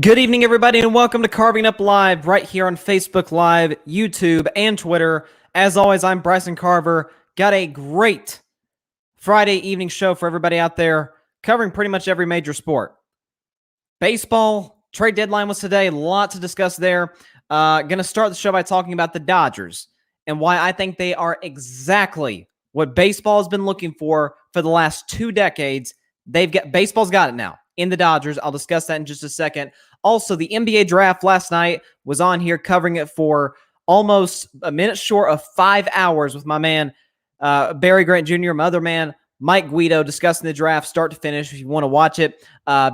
Good evening, everybody, and welcome to Carving Up Live right here on Facebook Live, YouTube, and Twitter. As always, I'm Bryson Carver. Got a great Friday evening show for everybody out there, covering pretty much every major sport. Baseball, trade deadline was today. A lot to discuss there. Going to start the show by talking about the Dodgers and why I think they are exactly what baseball has been looking for the last 2 decades. Baseball's got it now in the Dodgers. I'll discuss that in just a second. Also, the NBA draft last night was on here covering it for almost a minute short of 5 hours with my man, Barry Grant Jr., my other man, Mike Guido, discussing the draft start to finish. If you want to watch it,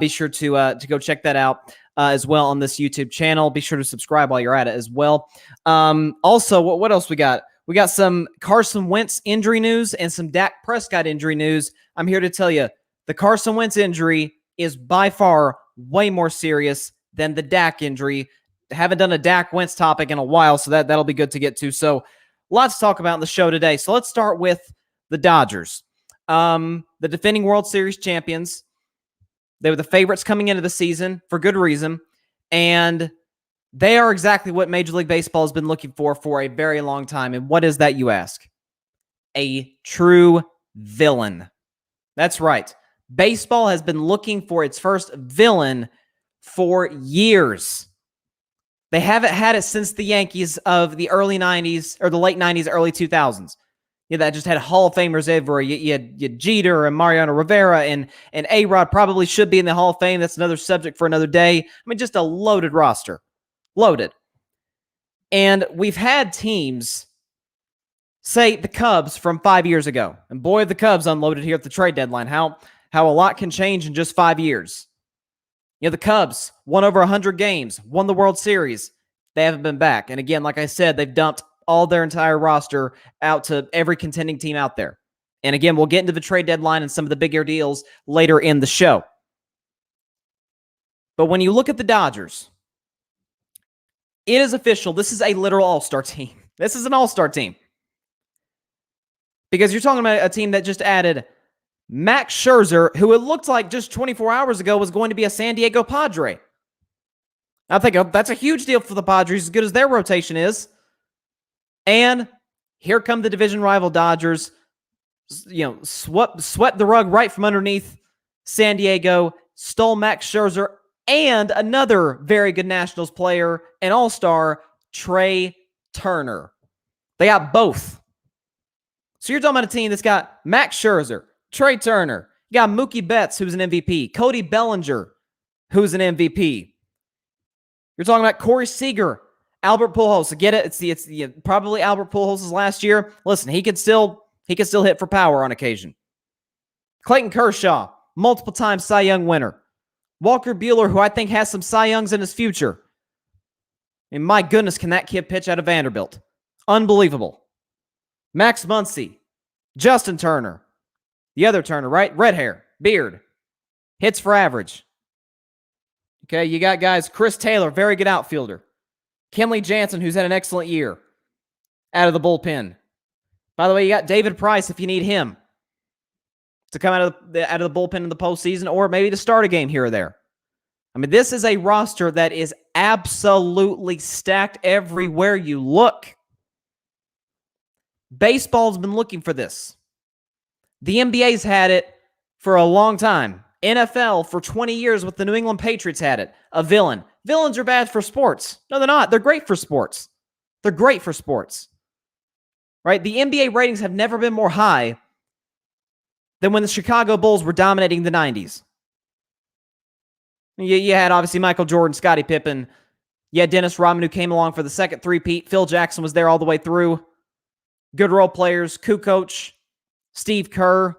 be sure to go check that out as well on this YouTube channel. Be sure to subscribe while you're at it as well. Also, what else we got? We got some Carson Wentz injury news and some Dak Prescott injury news. I'm here to tell you, the Carson Wentz injury is by far way more serious than the Dak injury. Haven't done a Dak Wentz topic in a while, so that'll be good to get to. So lots to talk about in the show today. So let's start with the Dodgers. The defending World Series champions. They were the favorites coming into the season for good reason. And they are exactly what Major League Baseball has been looking for a very long time. And what is that, you ask? A true villain. That's right. Baseball has been looking for its first villain for years. They haven't had it since the Yankees of the early 90s, or the late 90s, early 2000s. Yeah, that just had Hall of Famers everywhere. You had Jeter and Mariano Rivera, and A-Rod probably should be in the Hall of Fame. That's another subject for another day. I mean, just a loaded roster. Loaded. And we've had teams, say the Cubs from 5 years ago. And boy, the Cubs unloaded here at the trade deadline. How a lot can change in just 5 years. You know, the Cubs won over 100 games, won the World Series. They haven't been back. And again, like I said, they've dumped all their entire roster out to every contending team out there. And again, we'll get into the trade deadline and some of the bigger deals later in the show. But when you look at the Dodgers, it is official. This is a literal all-star team. This is an all-star team. Because you're talking about a team that just added Max Scherzer, who it looked like just 24 hours ago was going to be a San Diego Padre. I think that's a huge deal for the Padres, as good as their rotation is. And here come the division rival Dodgers. You know, swept the rug right from underneath San Diego, stole Max Scherzer and another very good Nationals player, an all-star, Trey Turner. They got both. So you're talking about a team that's got Max Scherzer, Trey Turner. You got Mookie Betts, who's an MVP. Cody Bellinger, who's an MVP. You're talking about Corey Seager, Albert Pujols. I get it. It's probably Albert Pujols' last year. Listen, he could still hit for power on occasion. Clayton Kershaw, multiple-time Cy Young winner. Walker Buehler, who I think has some Cy Youngs in his future. And my goodness, can that kid pitch out of Vanderbilt? Unbelievable. Max Muncy, Justin Turner. The other Turner, right? Red hair, beard, hits for average. Okay, you got guys, Chris Taylor, very good outfielder. Kenley Jansen, who's had an excellent year out of the bullpen. By the way, you got David Price if you need him to come out of the bullpen in the postseason, or maybe to start a game here or there. I mean, this is a roster that is absolutely stacked everywhere you look. Baseball's been looking for this. The NBA's had it for a long time. NFL for 20 years with the New England Patriots had it. A villain. Villains are bad for sports. No, they're not. They're great for sports. They're great for sports. Right? The NBA ratings have never been more high than when the Chicago Bulls were dominating the 90s. You had, obviously, Michael Jordan, Scottie Pippen. You had Dennis Rodman, who came along for the second three-peat. Phil Jackson was there all the way through. Good role players. Kukoc, Steve Kerr.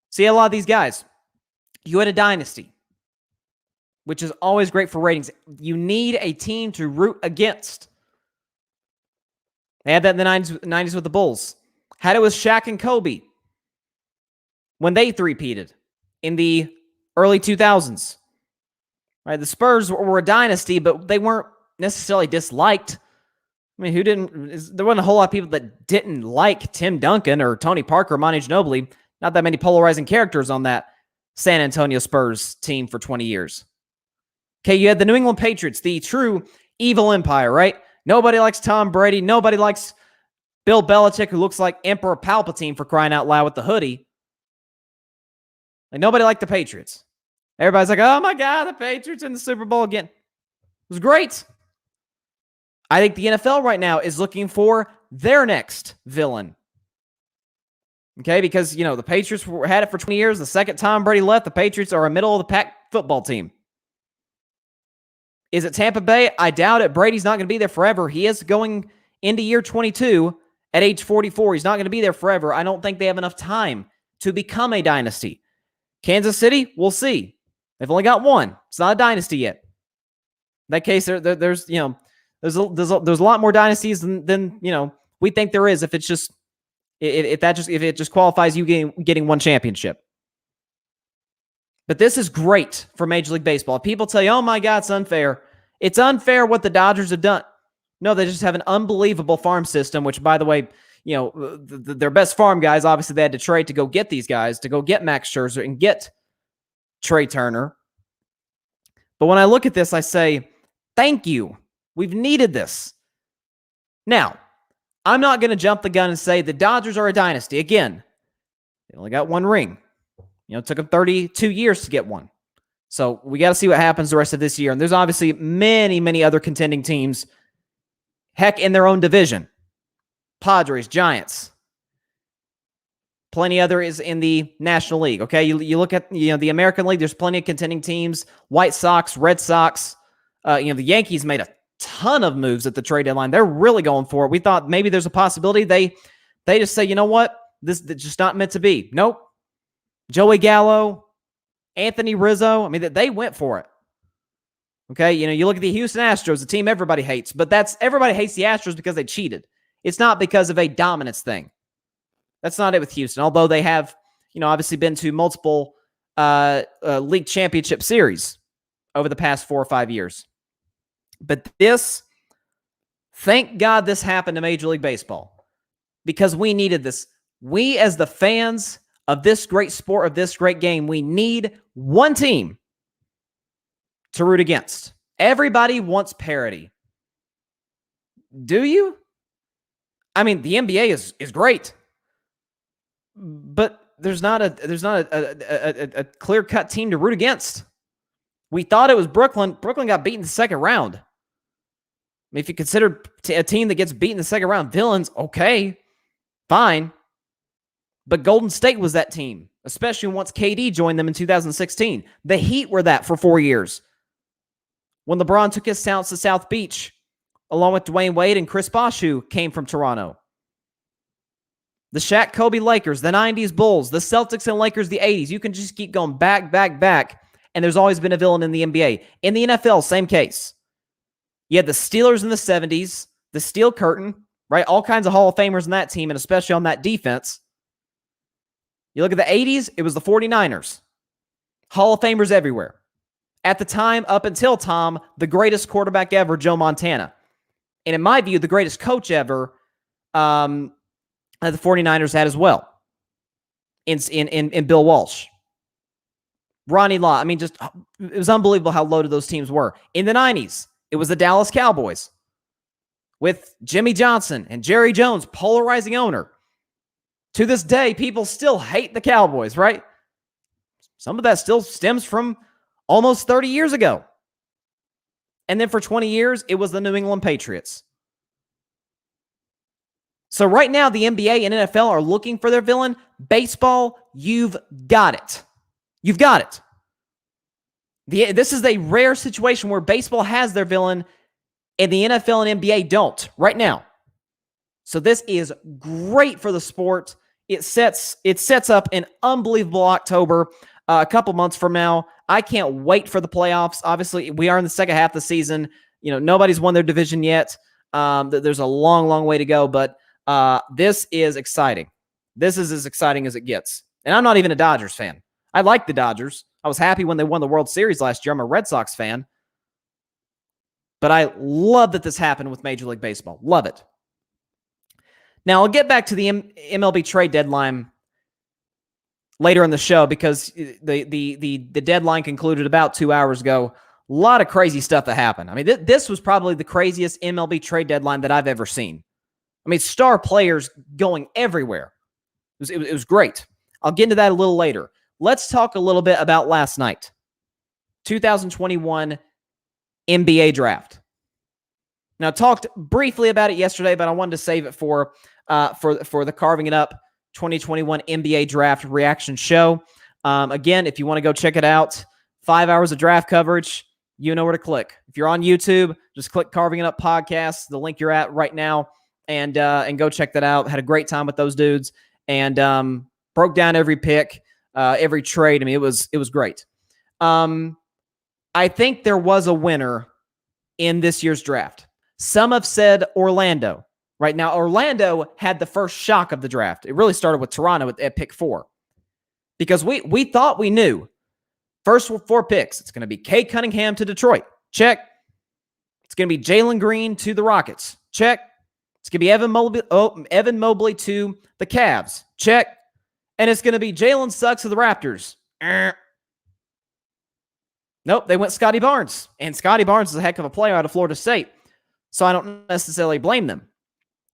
See, a lot of these guys. You had a dynasty, which is always great for ratings. You need a team to root against. They had that in the 90s with the Bulls. Had it with Shaq and Kobe when they three-peated in the early 2000s. Right, the Spurs were a dynasty, but they weren't necessarily disliked. I mean, there wasn't a whole lot of people that didn't like Tim Duncan or Tony Parker or Monty Ginobili. Not that many polarizing characters on that San Antonio Spurs team for 20 years. Okay, you had the New England Patriots, the true evil empire, right? Nobody likes Tom Brady. Nobody likes Bill Belichick, who looks like Emperor Palpatine, for crying out loud, with the hoodie. Like, nobody liked the Patriots. Everybody's like, oh my God, the Patriots in the Super Bowl again. It was great. I think the NFL right now is looking for their next villain. Okay, because, the Patriots had it for 20 years. The second Tom Brady left, the Patriots are a middle-of-the-pack football team. Is it Tampa Bay? I doubt it. Brady's not going to be there forever. He is going into year 22 at age 44. He's not going to be there forever. I don't think they have enough time to become a dynasty. Kansas City, we'll see. They've only got one. It's not a dynasty yet. In that case, there's a lot more dynasties than we think there is. If it just qualifies you getting one championship. But this is great for Major League Baseball. People tell you, oh my God, it's unfair. It's unfair what the Dodgers have done. No, they just have an unbelievable farm system, which, by the way, their best farm guys, obviously they had to trade to go get these guys, to go get Max Scherzer and get Trey Turner. But when I look at this, I say, thank you. We've needed this. Now, I'm not going to jump the gun and say the Dodgers are a dynasty. Again, they only got one ring. It took them 32 years to get one. So we got to see what happens the rest of this year. And there's obviously many, many other contending teams, heck, in their own division. Padres, Giants. Plenty others in the National League, okay? You look at the American League, there's plenty of contending teams. White Sox, Red Sox. The Yankees made a ton of moves at the trade deadline. They're really going for it. We thought maybe there's a possibility they just say, you know what? This is just not meant to be. Nope. Joey Gallo, Anthony Rizzo. I mean, they went for it. Okay, you look at the Houston Astros, a team everybody hates, but everybody hates the Astros because they cheated. It's not because of a dominance thing. That's not it with Houston, although they have, obviously been to multiple league championship series over the past 4 or 5 years. But thank God this happened to Major League Baseball, because we needed this. We, as the fans of this great sport, of this great game, we need one team to root against. Everybody wants parity. Do you? I mean, the NBA is great, but there's not a clear-cut team to root against. We thought it was Brooklyn. Brooklyn got beaten in the second round. I mean, if you consider a team that gets beaten in the second round villains, okay, fine. But Golden State was that team, especially once KD joined them in 2016. The Heat were that for 4 years. When LeBron took his talents to South Beach, along with Dwayne Wade and Chris Bosh, who came from Toronto. The Shaq Kobe Lakers, the 90s Bulls, the Celtics and Lakers, the 80s. You can just keep going back, and there's always been a villain in the NBA. In the NFL, same case. You had the Steelers in the 70s, the Steel Curtain, right? All kinds of Hall of Famers in that team, and especially on that defense. You look at the 80s, it was the 49ers. Hall of Famers everywhere. At the time, up until Tom, the greatest quarterback ever, Joe Montana. And in my view, the greatest coach ever, the 49ers had as well, in Bill Walsh. Ronnie Lott. I mean, it was unbelievable how loaded those teams were. In the 90s, it was the Dallas Cowboys with Jimmy Johnson and Jerry Jones, polarizing owner. To this day, people still hate the Cowboys, right? Some of that still stems from almost 30 years ago. And then for 20 years, it was the New England Patriots. So right now, the NBA and NFL are looking for their villain. Baseball, you've got it. You've got it. This is a rare situation where baseball has their villain and the NFL and NBA don't right now. So this is great for the sport. It sets up an unbelievable October a couple months from now. I can't wait for the playoffs. Obviously, we are in the second half of the season. Nobody's won their division yet. There's a long, long way to go, but this is exciting. This is as exciting as it gets. And I'm not even a Dodgers fan. I like the Dodgers. I was happy when they won the World Series last year. I'm a Red Sox fan. But I love that this happened with Major League Baseball. Love it. Now, I'll get back to the MLB trade deadline later in the show because the deadline concluded about 2 hours ago lot of crazy stuff that happened. I mean, this was probably the craziest MLB trade deadline that I've ever seen. I mean, star players going everywhere. It was great. I'll get into that a little later. Let's talk a little bit about last night. 2021 NBA draft. Now, I talked briefly about it yesterday, but I wanted to save it for the Carving It Up 2021 NBA draft reaction show. Again, if you want to go check it out, 5 hours of draft coverage, you know where to click. If you're on YouTube, just click Carving It Up podcast, the link you're at right now, and go check that out. Had a great time with those dudes, and broke down every pick, every trade. I mean, it was great. I think there was a winner in this year's draft. Some have said Orlando. Right now, Orlando had the first shock of the draft. It really started with Toronto at pick 4. Because we thought we knew. First 4 picks. It's going to be Cade Cunningham to Detroit. Check. It's going to be Jalen Green to the Rockets. Check. It's going to be Evan Mobley to the Cavs. Check. And it's going to be Jalen Suggs to the Raptors. Nope, they went Scotty Barnes. And Scotty Barnes is a heck of a player out of Florida State. So I don't necessarily blame them.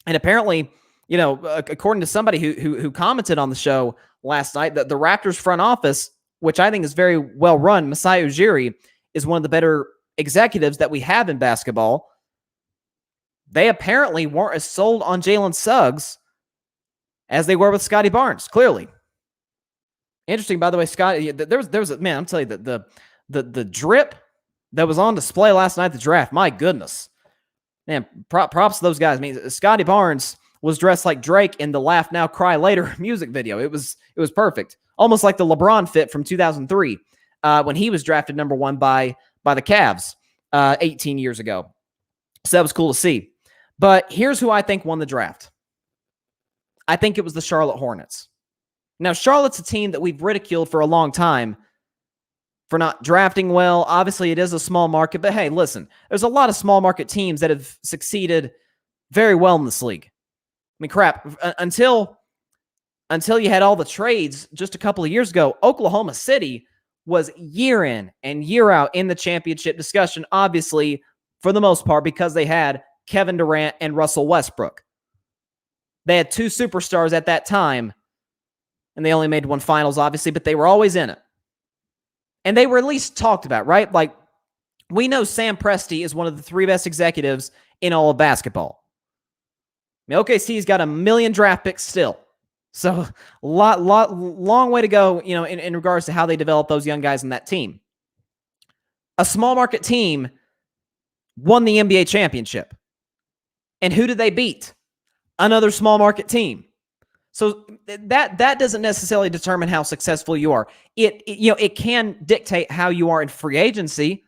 And apparently, according to somebody who commented on the show last night, the Raptors front office, which I think is very well run, Masai Ujiri, is one of the better executives that we have in basketball. They apparently weren't as sold on Jalen Suggs as they were with Scotty Barnes, clearly. Interesting, by the way, Scotty, there was a, man, I'm telling you, the drip that was on display last night at the draft, my goodness. Man, props to those guys. I mean, Scotty Barnes was dressed like Drake in the Laugh Now, Cry Later music video. It was perfect. Almost like the LeBron fit from 2003 when he was drafted number 1 by the Cavs 18 years ago. So that was cool to see. But here's who I think won the draft. I think it was the Charlotte Hornets. Now, Charlotte's a team that we've ridiculed for a long time for not drafting well. Obviously, it is a small market, but hey, listen, there's a lot of small market teams that have succeeded very well in this league. I mean, crap, until you had all the trades just a couple of years ago, Oklahoma City was year in and year out in the championship discussion, obviously, for the most part, because they had Kevin Durant and Russell Westbrook. They had 2 superstars at that time, and they only made 1 finals, obviously, but they were always in it. And they were at least talked about, right? Like, we know Sam Presti is one of the 3 best executives in all of basketball. I mean, OKC's got 1 million draft picks still. So, long way to go, in regards to how they develop those young guys in that team. A small market team won the NBA championship. And who did they beat? Another small market team. So that doesn't necessarily determine how successful you are. It can dictate how you are in free agency.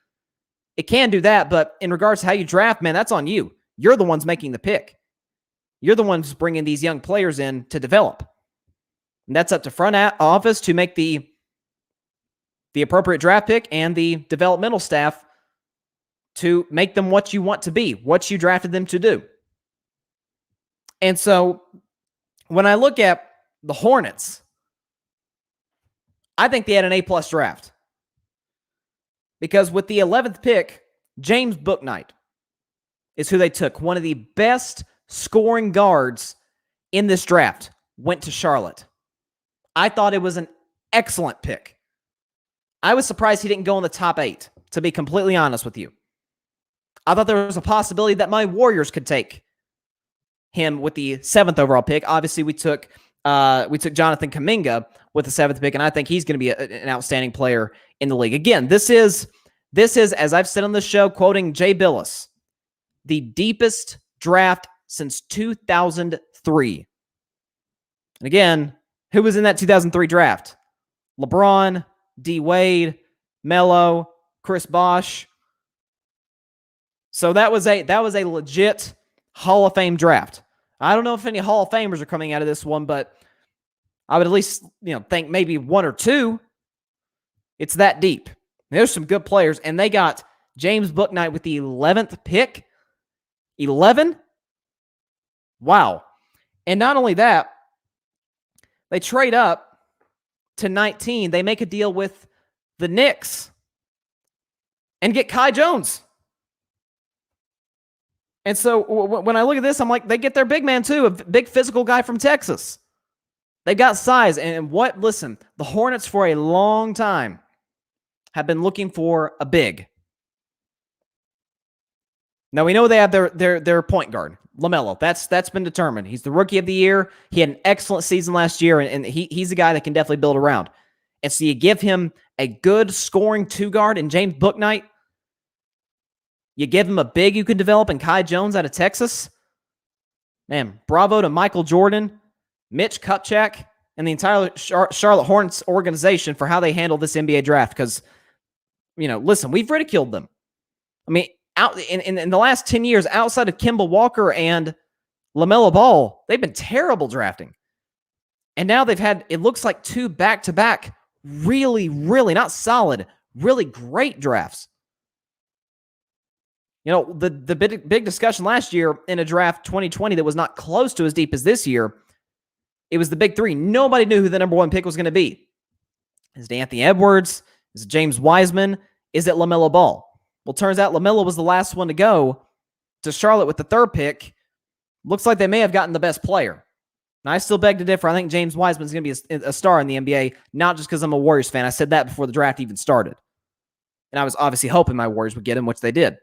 It can do that, but in regards to how you draft, man, that's on you. You're the ones making the pick. You're the ones bringing these young players in to develop. And that's up to front office to make the appropriate draft pick and the developmental staff to make them what you want to be, what you drafted them to do. And so when I look at the Hornets, I think they had an A-plus draft. Because with the 11th pick, James Bouknight is who they took. One of the best scoring guards in this draft went to Charlotte. I thought it was an excellent pick. I was surprised he didn't go in the top 8, to be completely honest with you. I thought there was a possibility that my Warriors could take him with the 7th overall pick. Obviously, we took Jonathan Kuminga with the 7th pick, and I think he's going to be an outstanding player in the league. Again, this is, as I've said on the show, quoting Jay Billis, the deepest draft since 2003. And again, who was in that 2003 draft? LeBron, D. Wade, Melo, Chris Bosh. So that was a legit Hall of Fame draft. I don't know if any Hall of Famers are coming out of this one, but I would at least, think maybe 1 or 2. It's that deep. There's some good players, and they got James Bouknight with the 11th pick. 11? Wow. And not only that, they trade up to 19. They make a deal with the Knicks and get Kai Jones. And so when I look at this, I'm like, they get their big man too, a big physical guy from Texas. They've got size. And listen, the Hornets for a long time have been looking for a big. Now we know they have their point guard, LaMelo. That's been determined. He's the rookie of the year. He had an excellent season last year, and he's a guy that can definitely build around. And so you give him a good scoring two guard in James Bouknight. You give him a big you can develop in Kai Jones out of Texas. Man, bravo to Michael Jordan, Mitch Kupchak, and the entire Charlotte Hornets organization for how they handled this NBA draft. Because, listen, we've ridiculed them. I mean, out in the last 10 years, outside of Kemba Walker and LaMelo Ball, they've been terrible drafting. And now they've had, it looks like, 2 back-to-back really, really not solid, really great drafts. The big discussion last year in a draft 2020 that was not close to as deep as this year, it was the big three. Nobody knew who the number 1 pick was going to be. Is it Anthony Edwards? Is it James Wiseman? Is it LaMelo Ball? Well, turns out LaMelo was the last one to go to Charlotte with the 3rd pick. Looks like they may have gotten the best player. Now, I still beg to differ. I think James Wiseman is going to be a star in the NBA, not just because I'm a Warriors fan. I said that before the draft even started. And I was obviously hoping my Warriors would get him, which they did.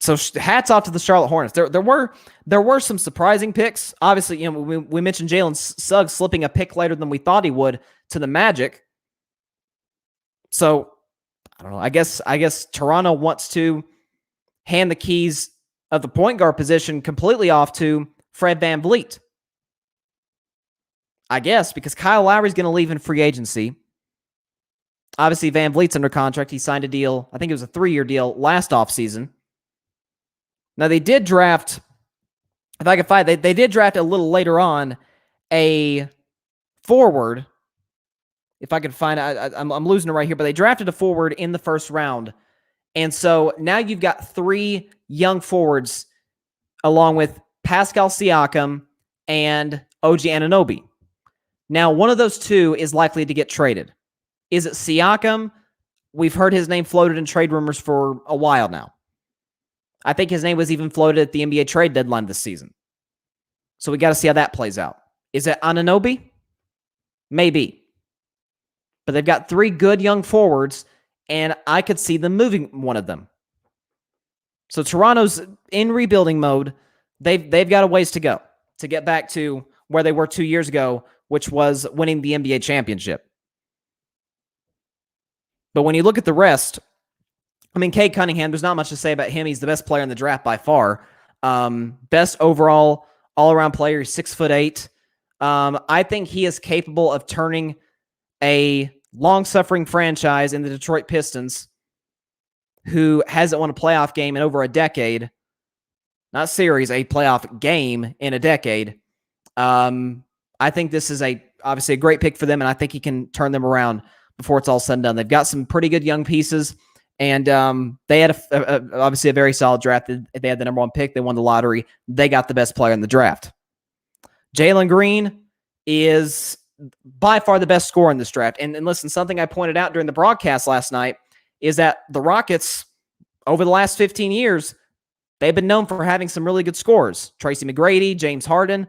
So hats off to the Charlotte Hornets. There were some surprising picks. Obviously, we mentioned Jalen Suggs slipping a pick later than we thought he would to the Magic. So I don't know. I guess Toronto wants to hand the keys of the point guard position completely off to Fred VanVleet. I guess because Kyle Lowry's going to leave in free agency. Obviously, VanVleet's under contract. He signed a deal. I think it was a 3-year deal last offseason. Now, they did draft, if I can find it, they did draft a little later on a forward. If I could find it, I'm losing it right here, but they drafted a forward in the 1st round. And so now you've got 3 young forwards along with Pascal Siakam and OG Anunoby. Now, one of those 2 is likely to get traded. Is it Siakam? We've heard his name floated in trade rumors for a while now. I think his name was even floated at the NBA Trade Deadline this season. So we got to see how that plays out. Is it Anunoby? Maybe. But they've got 3 good young forwards, and I could see them moving one of them. So Toronto's in rebuilding mode. They've got a ways to go to get back to where they were 2 years ago, which was winning the NBA championship. But when you look at the rest, I mean, Cade Cunningham, there's not much to say about him. He's the best player in the draft by far. Best overall, all-around player. He's 6'8". I think he is capable of turning a long-suffering franchise in the Detroit Pistons, who hasn't won a playoff game in over a decade. Not series, a playoff game in a decade. I think this is obviously a great pick for them, and I think he can turn them around before it's all said and done. They've got some pretty good young pieces. And they had obviously a very solid draft. They had the number 1 pick. They won the lottery. They got the best player in the draft. Jalen Green is by far the best scorer in this draft. And listen, something I pointed out during the broadcast last night is that the Rockets, over the last 15 years, they've been known for having some really good scorers. Tracy McGrady, James Harden.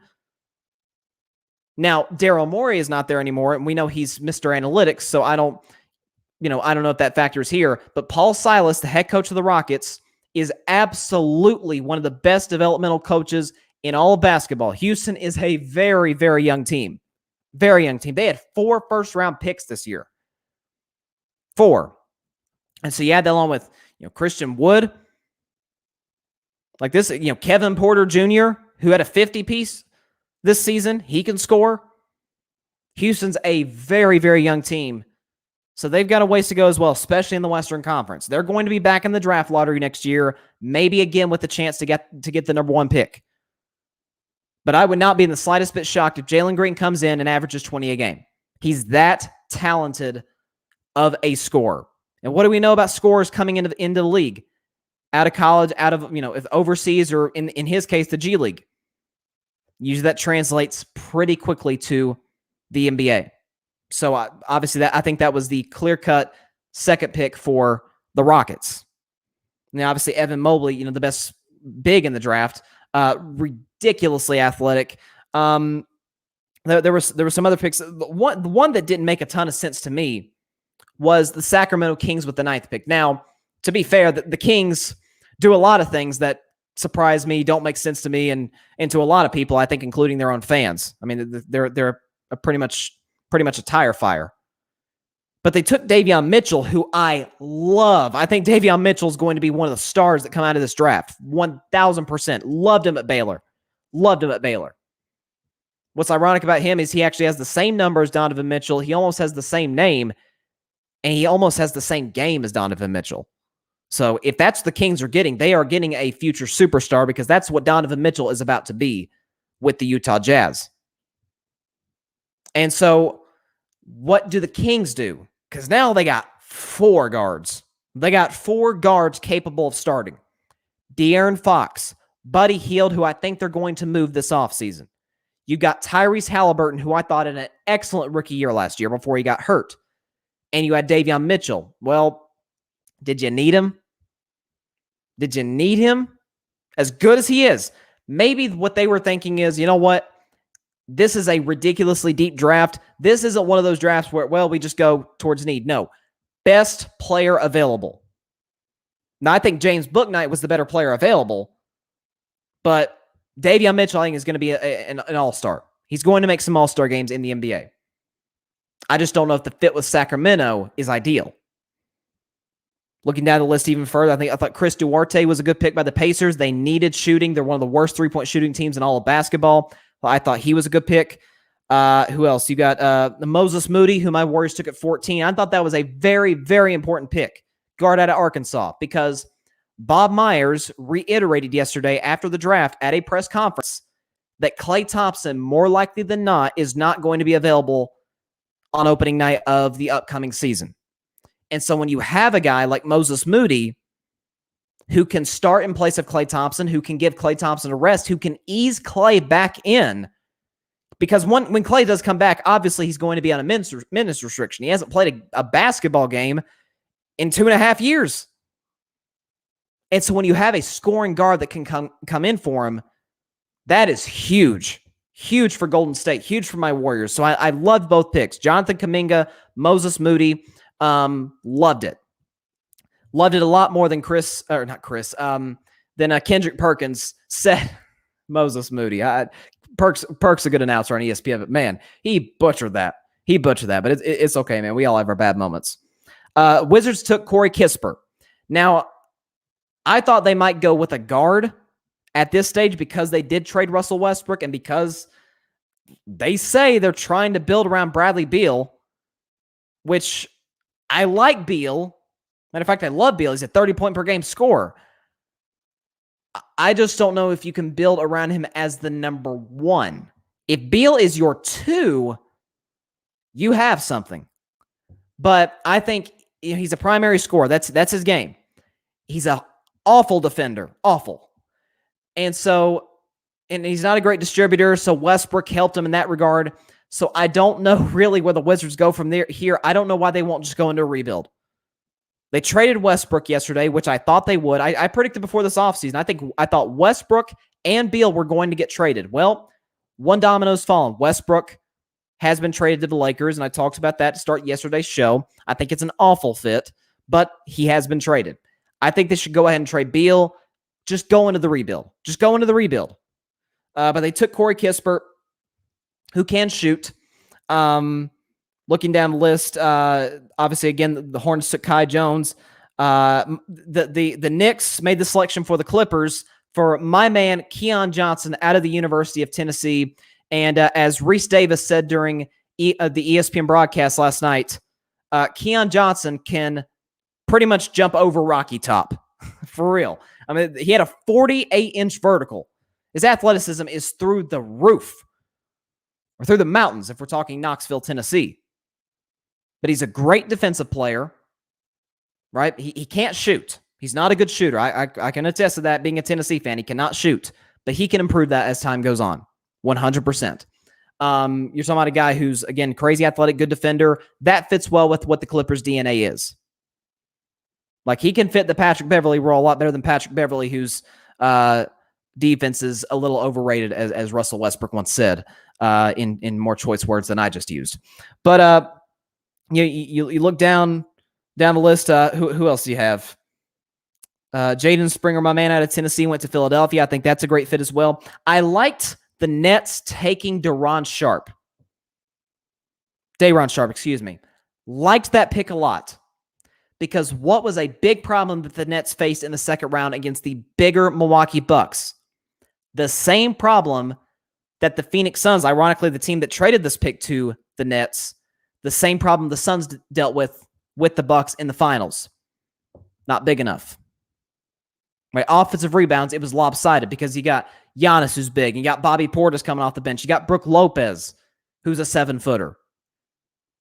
Now, Daryl Morey is not there anymore, and we know he's Mr. Analytics, so I don't know if that factors here, but Paul Silas, the head coach of the Rockets, is absolutely one of the best developmental coaches in all of basketball. Houston is a very, very young team. Very young team. They had 4 first-round picks this year. 4. And so you add that along with, Christian Wood. Like this, Kevin Porter Jr., who had a 50-piece this season. He can score. Houston's a very, very young team. So they've got a ways to go as well, especially in the Western Conference. They're going to be back in the draft lottery next year, maybe again with the chance to get the number 1 pick. But I would not be in the slightest bit shocked if Jalen Green comes in and averages 20 a game. He's that talented of a scorer. And what do we know about scorers coming into the league? Out of college, out of, if overseas, or in his case, the G League. Usually that translates pretty quickly to the NBA. So obviously, I think that was the clear-cut second pick for the Rockets. Now, obviously, Evan Mobley, the best big in the draft, ridiculously athletic. There were some other picks. The one that didn't make a ton of sense to me was the Sacramento Kings with the 9th pick. Now, to be fair, the Kings do a lot of things that surprise me, don't make sense to me, and to a lot of people, I think, including their own fans. I mean, they're pretty much a tire fire. But they took Davion Mitchell, who I love. I think Davion Mitchell is going to be one of the stars that come out of this draft. 1,000%. Loved him at Baylor. What's ironic about him is he actually has the same number as Donovan Mitchell. He almost has the same name, and he almost has the same game as Donovan Mitchell. So if that's the Kings are getting, they are getting a future superstar, because that's what Donovan Mitchell is about to be with the Utah Jazz. And so what do the Kings do? Because now they got 4 guards. They got 4 guards capable of starting. De'Aaron Fox, Buddy Hield, who I think they're going to move this offseason. You got Tyrese Halliburton, who I thought had an excellent rookie year last year before he got hurt. And you had Davion Mitchell. Well, did you need him? Did you need him? As good as he is, maybe what they were thinking is, you know what? This is a ridiculously deep draft. This isn't one of those drafts where, well, we just go towards need. No. Best player available. Now, I think James Bouknight was the better player available, but Davion Mitchell, I think, is going to be an all-star. He's going to make some all-star games in the NBA. I just don't know if the fit with Sacramento is ideal. Looking down the list even further, I thought Chris Duarte was a good pick by the Pacers. They needed shooting. They're one of the worst three-point shooting teams in all of basketball. I thought he was a good pick. Who else? You got Moses Moody, who my Warriors took at 14. I thought that was a very, very important pick. Guard out of Arkansas, because Bob Myers reiterated yesterday after the draft at a press conference that Klay Thompson, more likely than not, is not going to be available on opening night of the upcoming season. And so when you have a guy like Moses Moody who can start in place of Klay Thompson, who can give Klay Thompson a rest, who can ease Klay back in, because when Klay does come back, obviously he's going to be on a minutes restriction. He hasn't played a basketball game in 2.5 years. And so when you have a scoring guard that can come in for him, that is huge. Huge for Golden State. Huge for my Warriors. So I loved both picks. Jonathan Kuminga, Moses Moody. Loved it. Loved it a lot more than Kendrick Perkins said. Moses Moody. Perk's a good announcer on ESPN, but man, he butchered that. But it's okay, man. We all have our bad moments. Wizards took Corey Kispert. Now, I thought they might go with a guard at this stage because they did trade Russell Westbrook and because they say they're trying to build around Bradley Beal, which I like Beal. Matter of fact, I love Beal. He's a 30-point-per-game scorer. I just don't know if you can build around him as the number 1. If Beal is your 2, you have something. But I think he's a primary scorer. That's his game. He's an awful defender. Awful. And he's not a great distributor, so Westbrook helped him in that regard. So I don't know really where the Wizards go from here. I don't know why they won't just go into a rebuild. They traded Westbrook yesterday, which I thought they would. I predicted before this offseason. I thought Westbrook and Beal were going to get traded. Well, one domino's fallen. Westbrook has been traded to the Lakers, and I talked about that to start yesterday's show. I think it's an awful fit, but he has been traded. I think they should go ahead and trade Beal. Just go into the rebuild. But they took Corey Kispert, who can shoot. Looking down the list, obviously, again, the Hornets took Kai Jones. The Knicks made the selection for the Clippers for my man, Keon Johnson, out of the University of Tennessee. And as Reese Davis said during the ESPN broadcast last night, Keon Johnson can pretty much jump over Rocky Top. For real. I mean, he had a 48-inch vertical. His athleticism is through the roof. Or through the mountains, if we're talking Knoxville, Tennessee. But he's a great defensive player, right? He can't shoot. He's not a good shooter. I can attest to that being a Tennessee fan. He cannot shoot. But he can improve that as time goes on. 100%. You're talking about a guy who's, again, crazy athletic, good defender. That fits well with what the Clippers' DNA is. Like, he can fit the Patrick Beverley role a lot better than Patrick Beverley, whose defense is a little overrated, as Russell Westbrook once said, in more choice words than I just used. But you look down the list. Who else do you have? Jaden Springer, my man out of Tennessee, went to Philadelphia. I think that's a great fit as well. I liked the Nets taking Day'Ron Sharpe, excuse me. Liked that pick a lot, because what was a big problem that the Nets faced in the second round against the bigger Milwaukee Bucks? The same problem that the Phoenix Suns, ironically the team that traded this pick to the Nets, the same problem the Suns dealt with the Bucks in the finals. Not big enough. Right? Offensive rebounds, it was lopsided because you got Giannis, who's big, and you got Bobby Portis coming off the bench. You got Brook Lopez, who's a 7-footer.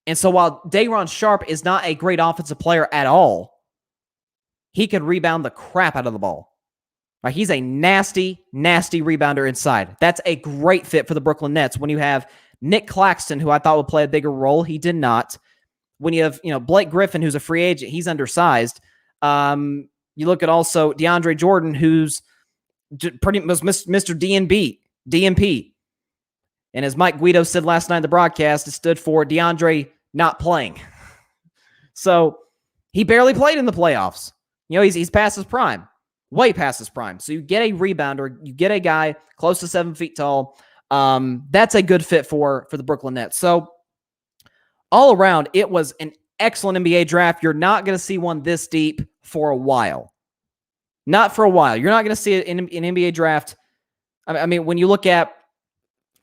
And so while Day'Ron Sharpe is not a great offensive player at all, he could rebound the crap out of the ball. Right? He's a nasty, nasty rebounder inside. That's a great fit for the Brooklyn Nets. When you have Nick Claxton, who I thought would play a bigger role, he did not. When you have, Blake Griffin, who's a free agent, he's undersized. You look at also DeAndre Jordan, who's pretty much Mr. DNP. And as Mike Guido said last night in the broadcast, it stood for DeAndre not playing. So he barely played in the playoffs. He's past his prime, way past his prime. So you get a rebounder, you get a guy close to 7 feet tall. That's a good fit for the Brooklyn Nets. So all around, it was an excellent NBA draft. You're not going to see one this deep for a while. Not for a while. You're not going to see an NBA draft. I mean, when you look at,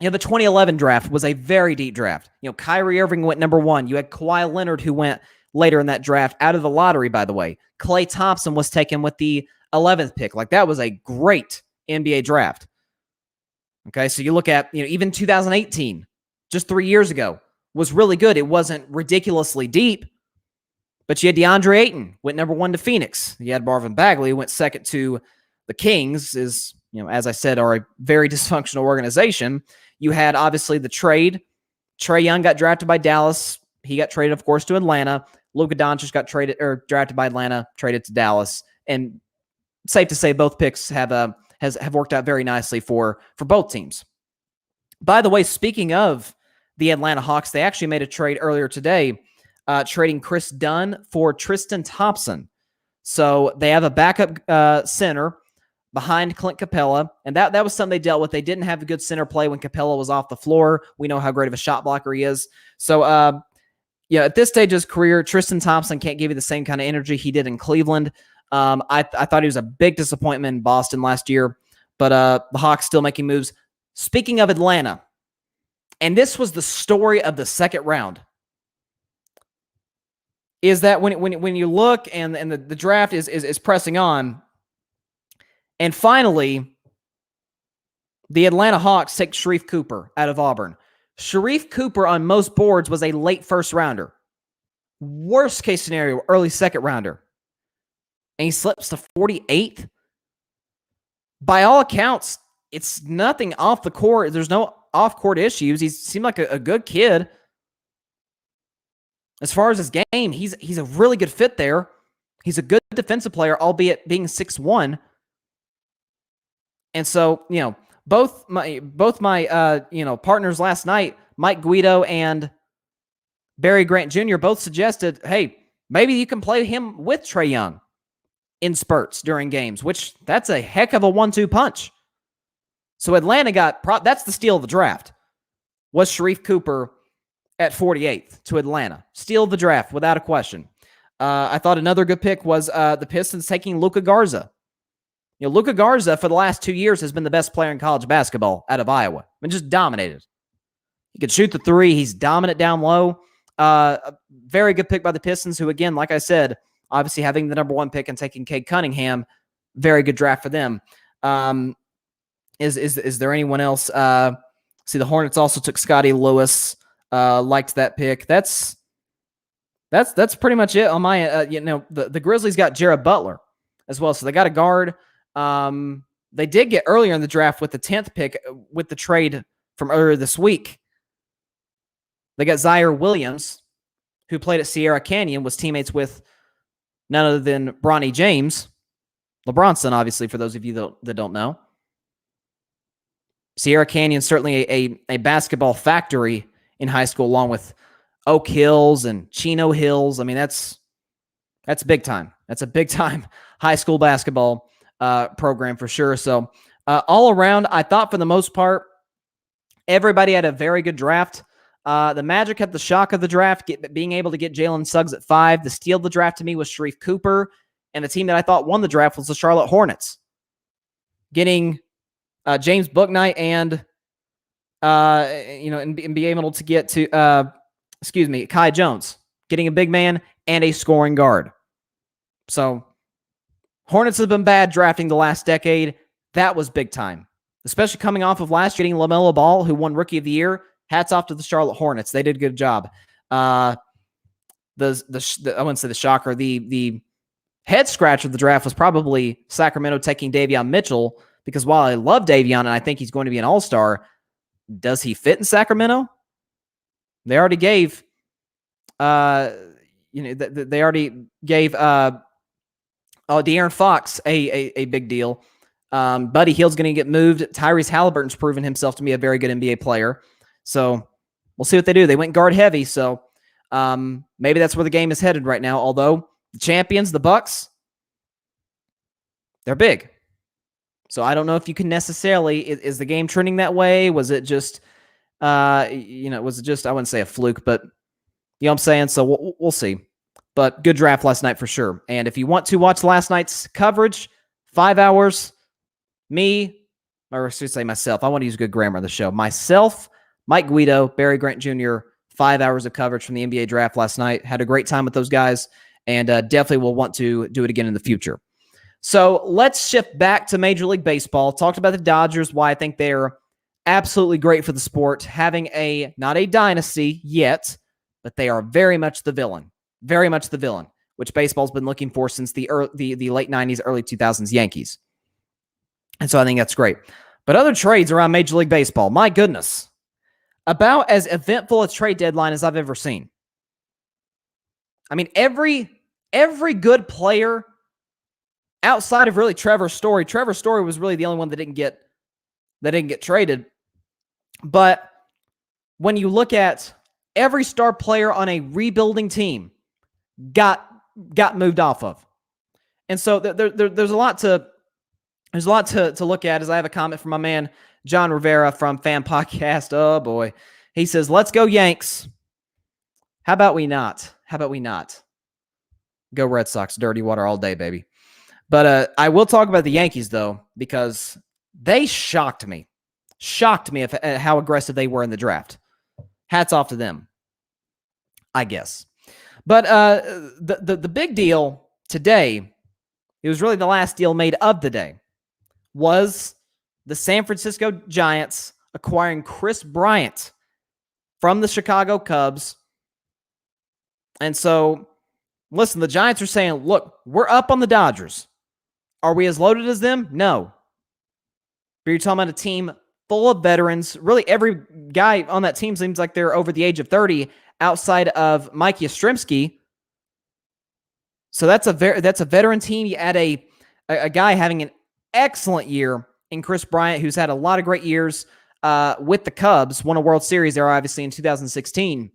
the 2011 draft was a very deep draft. Kyrie Irving went number 1. You had Kawhi Leonard, who went later in that draft, out of the lottery, by the way. Klay Thompson was taken with the 11th pick. Like, that was a great NBA draft. Okay, so you look at, even 2018, just 3 years ago, was really good. It wasn't ridiculously deep, but you had DeAndre Ayton, went number 1 to Phoenix. You had Marvin Bagley, who went second to the Kings, as I said, are a very dysfunctional organization. You had, obviously, the trade. Trae Young got drafted by Dallas. He got traded, of course, to Atlanta. Luka Doncic got drafted by Atlanta, traded to Dallas. And safe to say, both picks have worked out very nicely for both teams. By the way, speaking of the Atlanta Hawks, they actually made a trade earlier today, trading Chris Dunn for Tristan Thompson. So they have a backup center behind Clint Capella, and that was something they dealt with. They didn't have a good center play when Capella was off the floor. We know how great of a shot blocker he is. So, at this stage of his career, Tristan Thompson can't give you the same kind of energy he did in Cleveland. I thought he was a big disappointment in Boston last year, but the Hawks still making moves. Speaking of Atlanta, and this was the story of the second round, is that when you look and the draft is pressing on, and finally, the Atlanta Hawks take Sharife Cooper out of Auburn. Sharife Cooper on most boards was a late first rounder. Worst case scenario, early second rounder. And he slips to 48th. By all accounts, it's nothing off the court. There's no off-court issues. He seemed like a good kid. As far as his game, he's a really good fit there. He's a good defensive player, albeit being 6'1". And so, both my partners last night, Mike Guido and Barry Grant Jr., both suggested, hey, maybe you can play him with Trae Young in spurts during games, which that's a heck of a 1-2 punch. So Atlanta that's the steal of the draft, was Sharife Cooper at 48th to Atlanta. Steal of the draft, without a question. I thought another good pick was the Pistons taking Luka Garza. Luka Garza, for the last 2 years, has been the best player in college basketball out of Iowa. Just dominated. He could shoot the three. He's dominant down low. A very good pick by the Pistons, who, again, like I said, obviously having the number 1 pick and taking Cade Cunningham, very good draft for them. Is there anyone else? See, the Hornets also took Scotty Lewis. Liked that pick. That's pretty much it on my. The Grizzlies got Jared Butler as well, so they got a guard. They did get earlier in the draft with the 10th pick with the trade from earlier this week. They got Zaire Williams, who played at Sierra Canyon, was teammates with none other than Bronny James, LeBron's son, obviously, for those of you that don't know. Sierra Canyon, certainly a basketball factory in high school, along with Oak Hills and Chino Hills. I mean, that's big time. That's a big time high school basketball program for sure. So all around, I thought for the most part, everybody had a very good draft. The Magic had the shock of the draft, being able to get Jalen Suggs at 5. The steal of the draft to me was Sharif Cooper. And the team that I thought won the draft was the Charlotte Hornets. Getting James Bouknight and be able to get to Kai Jones, getting a big man and a scoring guard. So Hornets have been bad drafting the last decade. That was big time, especially coming off of last year getting LaMelo Ball, who won Rookie of the Year. Hats off to the Charlotte Hornets. They did a good job. I wouldn't say the shocker. The head scratcher of the draft was probably Sacramento taking Davion Mitchell, because while I love Davion and I think he's going to be an all-star, does he fit in Sacramento? They already gave, they already gave De'Aaron Fox a big deal. Buddy Hield's going to get moved. Tyrese Halliburton's proven himself to be a very good NBA player. So we'll see what they do. They went guard heavy, so maybe that's where the game is headed right now. Although the champions, the Bucks, they're big. So I don't know if you can necessarily, is the game trending that way? Was it just, I wouldn't say a fluke, but you know what I'm saying? So we'll see. But good draft last night for sure. And if you want to watch last night's coverage, 5 hours, myself, I want to use good grammar on the show. Myself, Mike Guido, Barry Grant Jr., 5 hours of coverage from the NBA draft last night. Had a great time with those guys, and definitely will want to do it again in the future. So let's shift back to Major League Baseball. Talked about the Dodgers, why I think they're absolutely great for the sport, having not a dynasty yet, but they are very much the villain, which baseball's been looking for since the late 90s, early 2000s Yankees. And so I think that's great. But other trades around Major League Baseball, my goodness, about as eventful a trade deadline as I've ever seen. I mean, every good player outside of really Trevor Story. Trevor Story was really the only one that didn't get traded. But when you look at every star player on a rebuilding team got moved off of. And so there's a lot to look at. As I have a comment from my man John Rivera from Fan Podcast. Oh boy. He says, "Let's go Yanks." How about we not? Go Red Sox, dirty water all day, baby. But I will talk about the Yankees, though, because they shocked me at how aggressive they were in the draft. Hats off to them, I guess. But the big deal today, it was really the last deal made of the day, was the San Francisco Giants acquiring Chris Bryant from the Chicago Cubs. And so, listen, the Giants are saying, look, we're up on the Dodgers. Are we as loaded as them? No. But you're talking about a team full of veterans. Really, every guy on that team seems like they're over the age of 30 outside of Mike Yastrzemski. So that's a veteran team. You add a guy having an excellent year in Chris Bryant, who's had a lot of great years with the Cubs, won a World Series there, obviously, in 2016.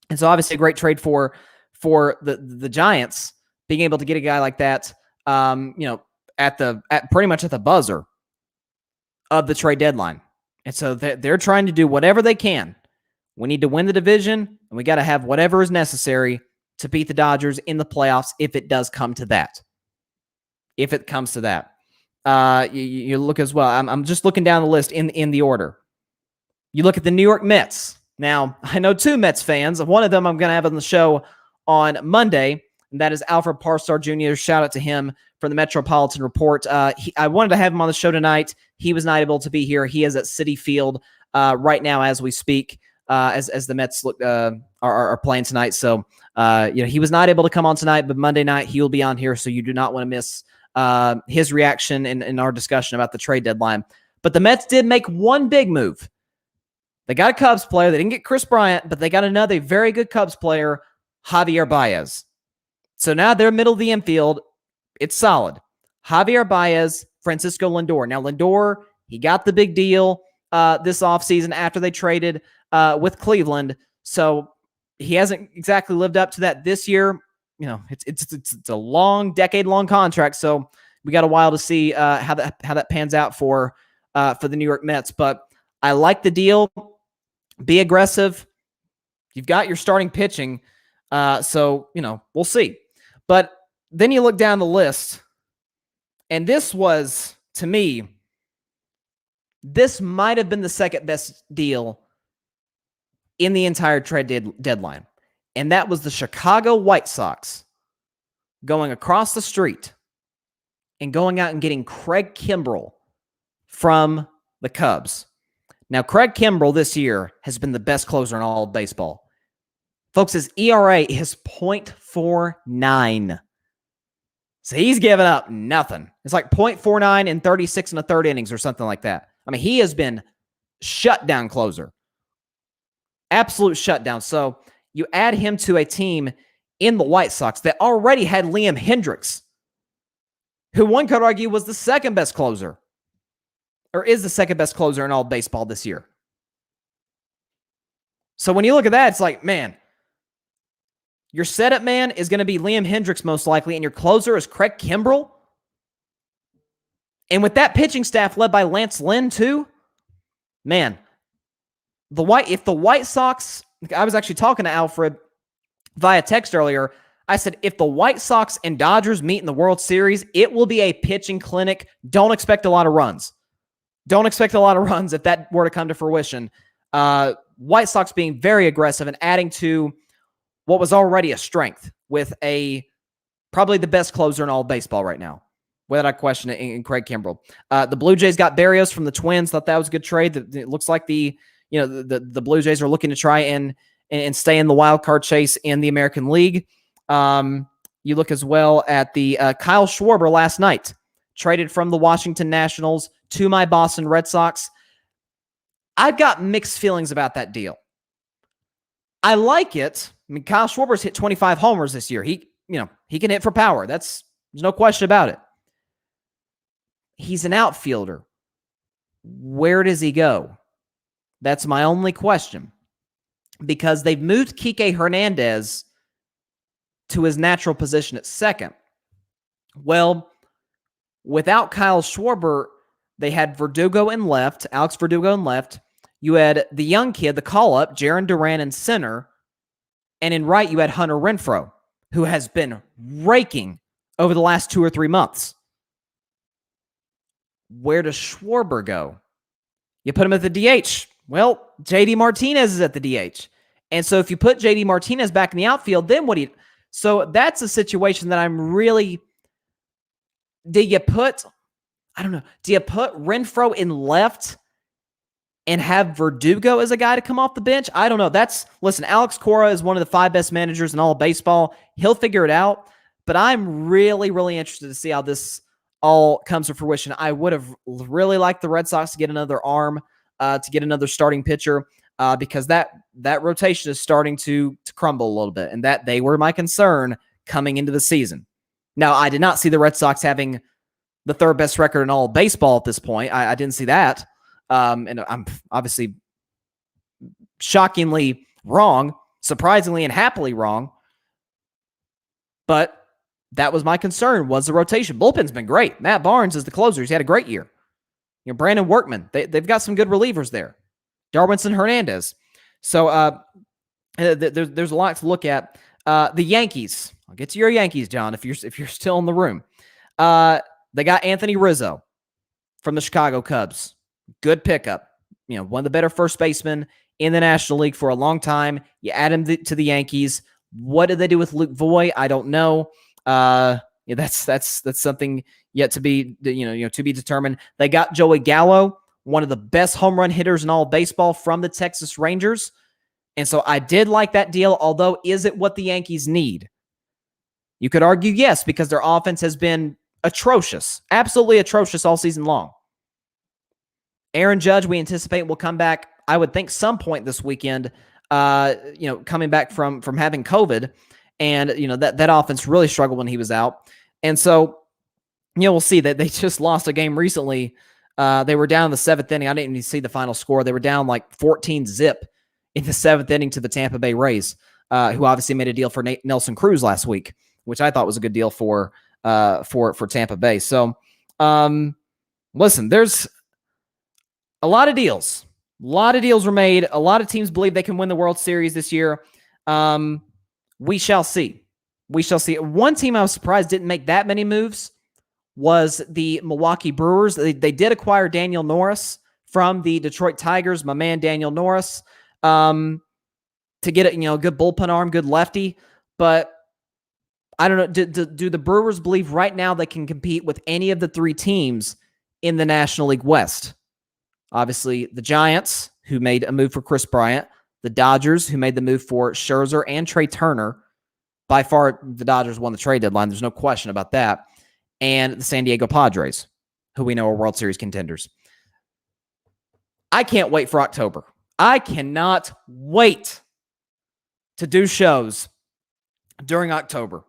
And so obviously a great trade for the Giants, being able to get a guy like that, at pretty much at the buzzer of the trade deadline. And so they're trying to do whatever they can. We need to win the division, and we got to have whatever is necessary to beat the Dodgers in the playoffs if it does come to that. If it comes to that. You look as well. I'm just looking down the list in the order. You look at the New York Mets. Now, I know two Mets fans. One of them I'm going to have on the show on Monday, and that is Alfred Parstar Jr. Shout out to him from the Metropolitan Report. I wanted to have him on the show tonight. He was not able to be here. He is at Citi Field right now as we speak, as the Mets are playing tonight. So, he was not able to come on tonight, but Monday night he will be on here, so you do not want to miss his reaction in our discussion about the trade deadline. But the Mets did make one big move. They got a Cubs player. They didn't get Chris Bryant, but they got another very good Cubs player, Javier Baez. So now they're middle of the infield. It's solid. Javier Baez, Francisco Lindor. Now, Lindor, he got the big deal this offseason after they traded with Cleveland. So he hasn't exactly lived up to that this year. You know, it's a long, decade-long contract. So we got a while to see how that pans out for the New York Mets. But I like the deal. Be aggressive. You've got your starting pitching. So, you know, we'll see. But then you look down the list, and this was, to me, this might have been the second best deal in the entire trade deadline. And that was the Chicago White Sox going across the street and going out and getting Craig Kimbrell from the Cubs. Now, Craig Kimbrell this year has been the best closer in all of baseball. Folks, his ERA is .49. So he's given up nothing. It's like .49 in 36 1/3 innings or something like that. I mean, he has been shutdown closer. Absolute shutdown. So you add him to a team in the White Sox that already had Liam Hendricks, who one could argue was the second best closer, or is the second best closer in all baseball this year. So when you look at that, it's like, man, your setup man is going to be Liam Hendricks most likely, and your closer is Craig Kimbrell. And with that pitching staff led by Lance Lynn too, man, if the White Sox, I was actually talking to Alfred via text earlier. I said, if the White Sox and Dodgers meet in the World Series, it will be a pitching clinic. Don't expect a lot of runs. Don't expect a lot of runs if that were to come to fruition. White Sox being very aggressive and adding to what was already a strength with probably the best closer in all of baseball right now, without a question, in Craig Kimbrell. The Blue Jays got Berrios from the Twins. Thought that was a good trade. It looks like the Blue Jays are looking to try and stay in the wild card chase in the American League. You look as well at the Kyle Schwarber last night, traded from the Washington Nationals to my Boston Red Sox. I've got mixed feelings about that deal. I like it. I mean, Kyle Schwarber's hit 25 homers this year. He can hit for power. There's no question about it. He's an outfielder. Where does he go? That's my only question. Because they've moved Kike Hernandez to his natural position at second. Well, without Kyle Schwarber, they had Verdugo in left, Alex Verdugo in left. You had the young kid, the call-up, Jarren Duran in center. And in right, you had Hunter Renfroe, who has been raking over the last 2 or 3 months. Where does Schwarber go? You put him at the DH. Well, JD Martinez is at the DH. And so if you put JD Martinez back in the outfield, then what do you... So that's a situation that I'm really... Do you put Renfroe in left and have Verdugo as a guy to come off the bench? I don't know. Listen, Alex Cora is one of the 5 best managers in all of baseball. He'll figure it out. But I'm really, really interested to see how this all comes to fruition. I would have really liked the Red Sox to get another arm, to get another starting pitcher, because that rotation is starting to crumble a little bit, and that they were my concern coming into the season. Now, I did not see the Red Sox having the 3rd best record in all of baseball at this point. I didn't see that. And I'm obviously shockingly wrong, surprisingly and happily wrong. But that was my concern, was the rotation. Bullpen's been great. Matt Barnes is the closer. He's had a great year. Brandon Workman, they've got some good relievers there. Darwinson Hernandez. So there's a lot to look at. The Yankees. I'll get to your Yankees, John, if you're still in the room. They got Anthony Rizzo from the Chicago Cubs. Good pickup. One of the better first basemen in the National League for a long time. You add him to the Yankees. What did they do with Luke Voit? I don't know. That's something yet to be to be determined. They got Joey Gallo, one of the best home run hitters in all of baseball, from the Texas Rangers. And so I did like that deal, although is it what the Yankees need? You could argue yes, because their offense has been atrocious, absolutely atrocious all season long. Aaron Judge, we anticipate, will come back, I would think, some point this weekend, coming back from having COVID. And, that offense really struggled when he was out. And so, we'll see that they just lost a game recently. They were down in the 7th inning. I didn't even see the final score. They were down like 14-zip in the 7th inning to the Tampa Bay Rays, who obviously made a deal for Nelson Cruz last week, which I thought was a good deal for Tampa Bay. So, listen, there's a lot of deals. A lot of deals were made. A lot of teams believe they can win the World Series this year. We shall see. We shall see. One team I was surprised didn't make that many moves was the Milwaukee Brewers. They did acquire Daniel Norris from the Detroit Tigers, my man Daniel Norris, to get a good bullpen arm, good lefty. But I don't know. Do the Brewers believe right now they can compete with any of the 3 teams in the National League West? Obviously, the Giants, who made a move for Chris Bryant, the Dodgers, who made the move for Scherzer and Trey Turner. By far, the Dodgers won the trade deadline. There's no question about that. And the San Diego Padres, who we know are World Series contenders. I can't wait for October. I cannot wait to do shows during October.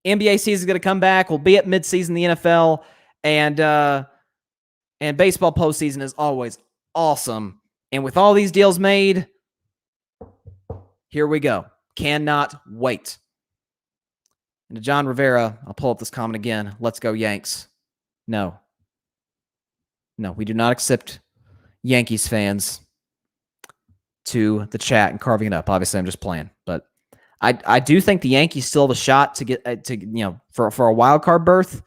NBA season is going to come back. We'll be at midseason in the NFL. And baseball postseason is always awesome. And with all these deals made, here we go. Cannot wait. And to John Rivera, I'll pull up this comment again. Let's go Yanks. No, we do not accept Yankees fans to the chat and carving it up. Obviously, I'm just playing. But I do think the Yankees still have a shot to get for a wild card berth.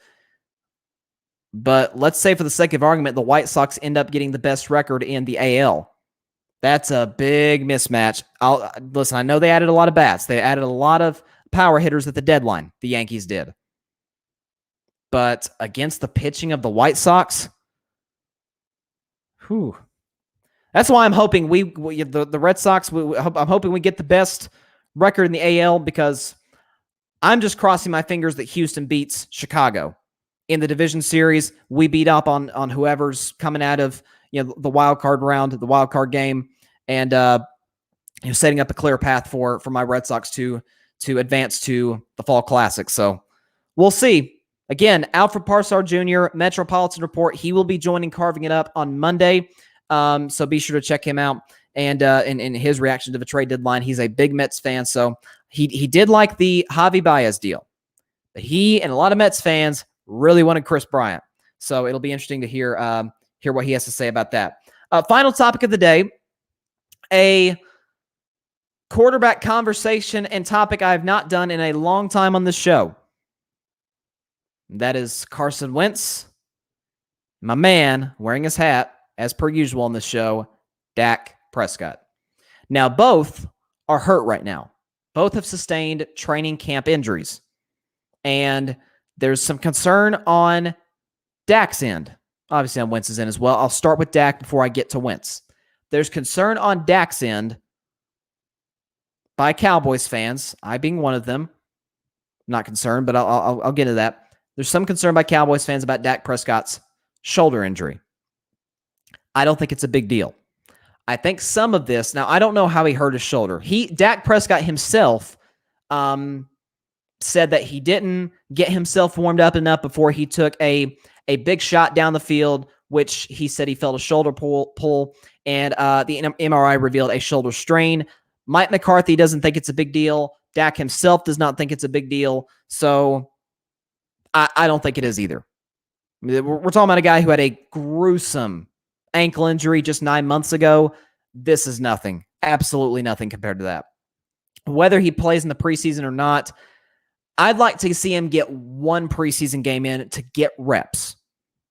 But let's say for the sake of argument, the White Sox end up getting the best record in the AL. That's a big mismatch. Listen, I know they added a lot of bats. They added a lot of power hitters at the deadline. The Yankees did. But against the pitching of the White Sox, that's why I'm hoping the Red Sox, I'm hoping we get the best record in the AL, because I'm just crossing my fingers that Houston beats Chicago. In the division series, we beat up on whoever's coming out of the wild card round, the wild card game, and setting up a clear path for my Red Sox to advance to the Fall Classic. So we'll see. Again, Alfred Parsard Jr., Metropolitan Report. He will be joining Carving It Up on Monday. So be sure to check him out and in his reaction to the trade deadline. He's a big Mets fan, so he did like the Javi Baez deal. But he and a lot of Mets fans really wanted Chris Bryant. So it'll be interesting to hear what he has to say about that. Final topic of the day, a quarterback conversation and topic I have not done in a long time on this show. That is Carson Wentz, my man, wearing his hat, as per usual on this show, Dak Prescott. Now, both are hurt right now. Both have sustained training camp injuries. And there's some concern on Dak's end. Obviously, on Wentz's end as well. I'll start with Dak before I get to Wentz. There's concern on Dak's end by Cowboys fans, I being one of them. Not concerned, but I'll get to that. There's some concern by Cowboys fans about Dak Prescott's shoulder injury. I don't think it's a big deal. I think some of this, now I don't know how he hurt his shoulder. Dak Prescott himself said that he didn't get himself warmed up enough before he took a big shot down the field, which he said he felt a shoulder pull, and the MRI revealed a shoulder strain. Mike McCarthy doesn't think it's a big deal. Dak himself does not think it's a big deal. So I don't think it is either. I mean, we're talking about a guy who had a gruesome ankle injury just 9 months ago. This is nothing. Absolutely nothing compared to that. Whether he plays in the preseason or not, I'd like to see him get one preseason game in to get reps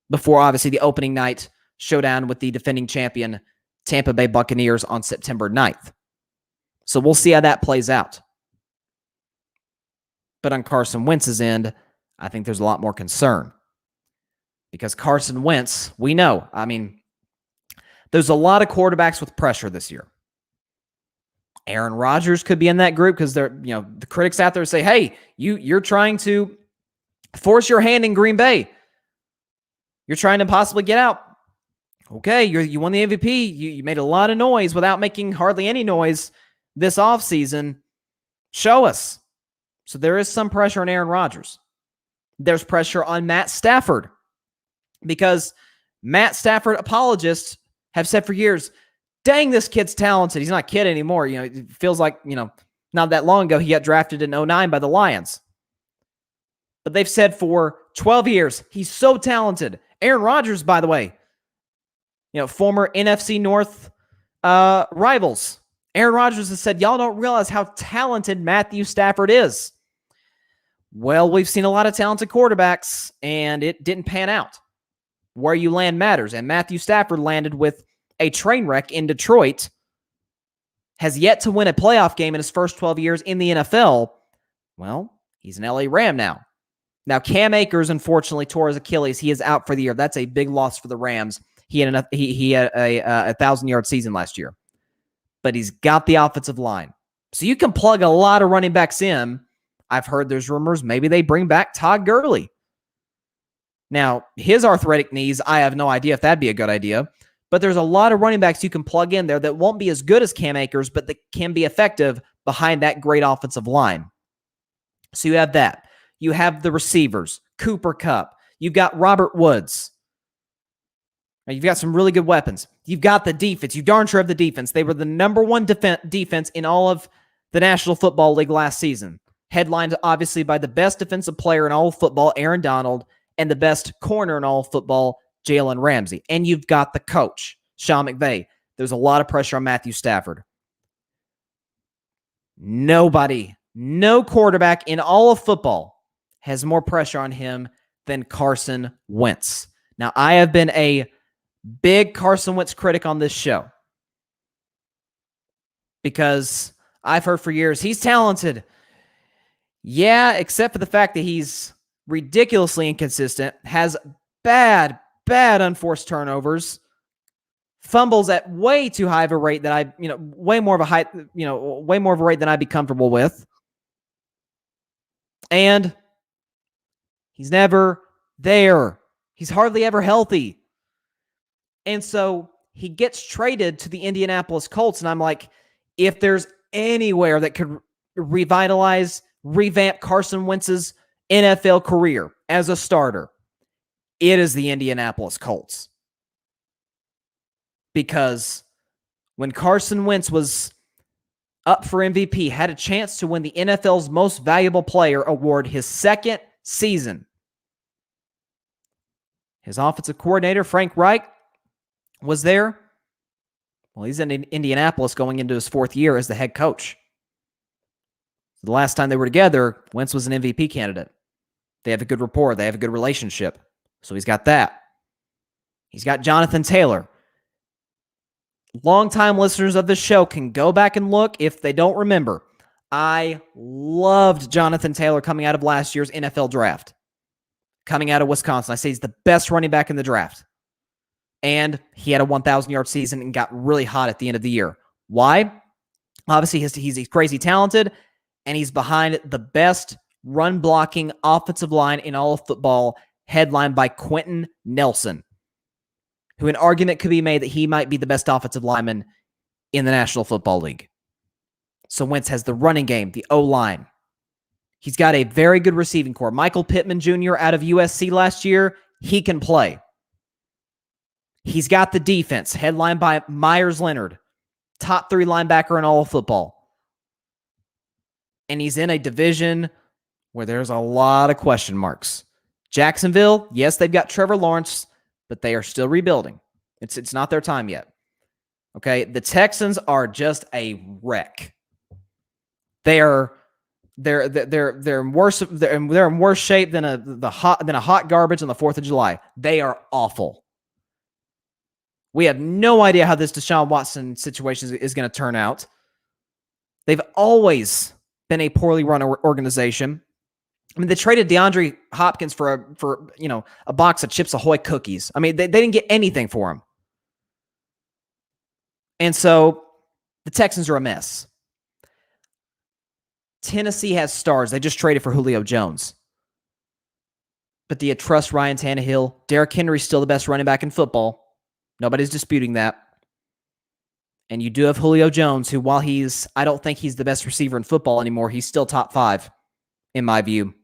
before, obviously, the opening night showdown with the defending champion Tampa Bay Buccaneers on September 9th. So we'll see how that plays out. But on Carson Wentz's end, I think there's a lot more concern. Because Carson Wentz, we know, I mean, there's a lot of quarterbacks with pressure this year. Aaron Rodgers could be in that group because they're, the critics out there say, hey, you're trying to force your hand in Green Bay. You're trying to possibly get out. Okay, you won the MVP. You made a lot of noise without making hardly any noise this offseason. Show us. So there is some pressure on Aaron Rodgers. There's pressure on Matt Stafford because Matt Stafford apologists have said for years, dang, this kid's talented. He's not a kid anymore. It feels like, not that long ago, he got drafted in 2009 by the Lions. But they've said for 12 years, he's so talented. Aaron Rodgers, by the way, former NFC North rivals. Aaron Rodgers has said, y'all don't realize how talented Matthew Stafford is. Well, we've seen a lot of talented quarterbacks, and it didn't pan out. Where you land matters, and Matthew Stafford landed with a train wreck in Detroit, has yet to win a playoff game in his first 12 years in the NFL. Well, he's an LA Ram now. Now, Cam Akers, unfortunately, tore his Achilles. He is out for the year. That's a big loss for the Rams. He had a 1,000-yard season last year. But he's got the offensive line. So you can plug a lot of running backs in. I've heard there's rumors maybe they bring back Todd Gurley. Now, his arthritic knees, I have no idea if that'd be a good idea. But there's a lot of running backs you can plug in there that won't be as good as Cam Akers, but that can be effective behind that great offensive line. So you have that. You have the receivers, Cooper Kupp. You've got Robert Woods. You've got some really good weapons. You've got the defense. You darn sure have the defense. They were the number one defense in all of the National Football League last season. Headlined, obviously, by the best defensive player in all of football, Aaron Donald, and the best corner in all of football, Jalen Ramsey. And you've got the coach, Sean McVay. There's a lot of pressure on Matthew Stafford. Nobody, no quarterback in all of football has more pressure on him than Carson Wentz. Now, I have been a big Carson Wentz critic on this show because I've heard for years he's talented. Yeah, except for the fact that he's ridiculously inconsistent, has bad unforced turnovers, fumbles at way too high of a rate that way more of a rate than I'd be comfortable with. And he's never there. He's hardly ever healthy. And so he gets traded to the Indianapolis Colts. And I'm like, if there's anywhere that could revamp Carson Wentz's NFL career as a starter, it is the Indianapolis Colts. Because when Carson Wentz was up for MVP, had a chance to win the NFL's Most Valuable Player award his second season, his offensive coordinator, Frank Reich, was there. Well, he's in Indianapolis going into his fourth year as the head coach. The last time they were together, Wentz was an MVP candidate. They have a good rapport. They have a good relationship. So he's got that. He's got Jonathan Taylor. Longtime listeners of this show can go back and look if they don't remember. I loved Jonathan Taylor coming out of last year's NFL draft. Coming out of Wisconsin. I say he's the best running back in the draft. And he had a 1,000-yard season and got really hot at the end of the year. Why? Obviously, he's crazy talented, and he's behind the best run-blocking offensive line in all of football, headlined by Quentin Nelson, who an argument could be made that he might be the best offensive lineman in the National Football League. So Wentz has the running game, the O-line. He's got a very good receiving core. Michael Pittman Jr. out of USC last year, he can play. He's got the defense, headlined by Myers Leonard, top 3 linebacker in all of football. And he's in a division where there's a lot of question marks. Jacksonville, yes, they've got Trevor Lawrence, but they are still rebuilding. It's not their time yet. Okay, the Texans are just a wreck. They're in worse shape than a hot garbage on the 4th of July. They are awful. We have no idea how this Deshaun Watson situation is going to turn out. They've always been a poorly run organization. I mean, they traded DeAndre Hopkins for a box of Chips Ahoy cookies. I mean, they didn't get anything for him. And so the Texans are a mess. Tennessee has stars. They just traded for Julio Jones. But do you trust Ryan Tannehill? Derrick Henry's still the best running back in football. Nobody's disputing that. And you do have Julio Jones, who, while I don't think he's the best receiver in football anymore, he's still top 5. in my view.